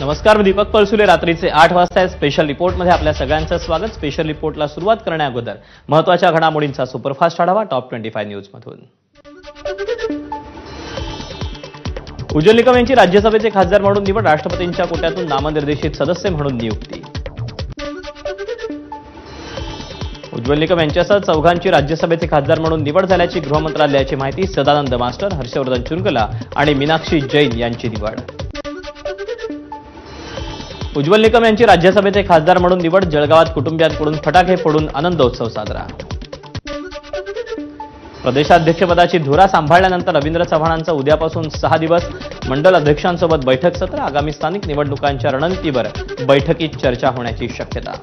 नमस्कार, मी दीपक पळसुले. रात्रीचे 8 वाजता स्पेशल रिपोर्टमध्ये आपल्या सगळ्यांचं स्वागत. स्पेशल रिपोर्टला सुरुवात करण्याअगोदर महत्त्वाच्या घडामोडींचा सुपरफास्ट आढावा टॉप 25 न्यूजमधून. उज्ज्वल निकम यांची राज्यसभेचे खासदार म्हणून निवड. राष्ट्रपतींच्या कोट्यातून नामनिर्देशित सदस्य म्हणून नियुक्ती. उज्ज्वल निकम यांच्यासह चौघांची राज्यसभेचे खासदार म्हणून निवड झाल्याची गृह मंत्रालयाची माहिती. सदानंद मास्टर, हर्षवर्धन श्रृंगला आणि मीनाक्षी जैन यांची निवड. उज्ज्वल निकम यांची राज्यसभेचे खासदार म्हणून निवड. जळगावात कुटुंबियांकडून फटाके फोडून आनंदोत्सव साजरा. प्रदेशाध्यक्षपदाची धुरा सांभाळल्यानंतर रवींद्र चव्हाणांचं उद्यापासून 6 दिवस मंडल अध्यक्षांसोबत बैठक सत्र. आगामी स्थानिक निवडणुकांच्या रणनीतीवर बैठकीत चर्चा होण्याची शक्यता.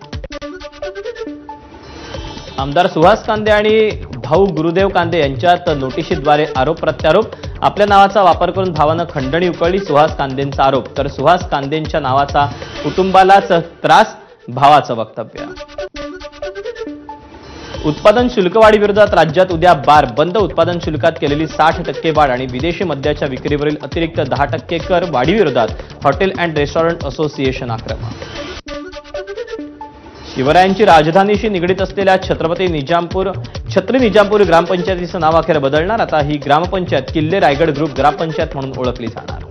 आमदार सुहास कांदे आणि भाऊ गुरुदेव कांदे यांच्यात नोटिशीद्वारे आरोप प्रत्यारोप. आपल्या नावाचा वापर करून भावानं खंडणी उकळली. सुहास कांदेंचा आरोप. तर सुहास कांदेंच्या नावाचा कुटुंबालाच त्रास, भावाचं वक्तव्य. उत्पादन शुल्क वाढीविरोधात राज्यात उद्या बार बंद. उत्पादन शुल्कात केलेली 60% वाढ आणि विदेशी मद्याच्या विक्रीवरील अतिरिक्त 10% कर वाढीविरोधात हॉटेल अँड रेस्टॉरंट असोसिएशन आक्रमक. शिवरायांची राजधानीशी निगडीत असलेल्या छत्री निजामपूर ग्रामपंचायतीचं नाव अखेर बदलणार. आता ही ग्रामपंचायत किल्ले रायगड ग्रुप ग्रामपंचायत म्हणून ओळखली जाणार.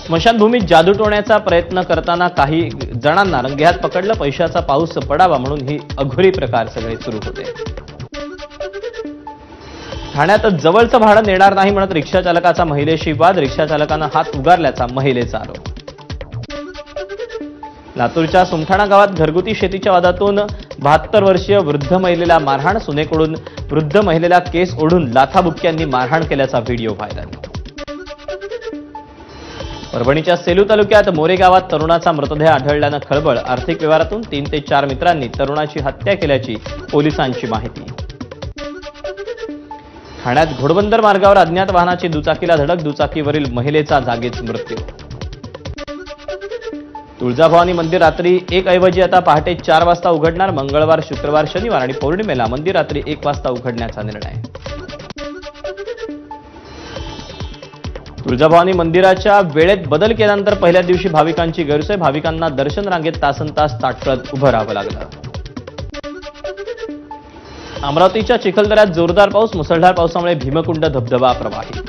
स्मशानभूमीत जादू टोण्याचा प्रयत्न करताना काही जणांना रंगेहात पकडलं. पैशाचा पाऊस पडावा म्हणून ही अघोरी प्रकार सगळे सुरू होते. ठाण्यात जवळचं भाडं देणार नाही म्हणत रिक्षा चालकाचा महिलेशी वाद. रिक्षा चालकानं हात उगारल्याचा महिलेचा आरोप. लातूरच्या सुमठाणा गावात घरगुती शेतीच्या वादातून 72 वर्षीय वृद्ध महिलेला मारहाण. सुनेकडून वृद्ध महिलेला केस ओढून लाथाबुक्क्यांनी मारहाण केल्याचा व्हिडिओ व्हायरल. परभणीच्या सेलू तालुक्यात मोरे गावात तरुणाचा मृतदेह आढळल्यानं खळबळ. आर्थिक व्यवहारातून 3 ते 4 मित्रांनी तरुणाची हत्या केल्याची पोलिसांची माहिती. ठाण्यात घोडबंदर मार्गावर अज्ञात वाहनाची दुचाकीला धडक. दुचाकीवरील महिलेचा जागीच मृत्यू. तुळजाभवानी मंदिर रात्री 1 ऐवजी आता पहाटे 4 वाजता उघडणार. मंगळवार, शुक्रवार, शनिवार आणि पौर्णिमेला मंदिर रात्री 1 वाजता उघडण्याचा निर्णय. तुळजाभवानी मंदिराच्या वेळेत बदल केल्यानंतर पहिल्या दिवशी भाविकांची गैरसोय. भाविकांना दर्शन रांगेत तासनतास ताटकळत उभं राहावं लागलं. अमरावतीच्या चिखलदऱ्यात जोरदार पाऊस. मुसळधार पावसामुळे भीमकुंड धबधबा प्रवाहित.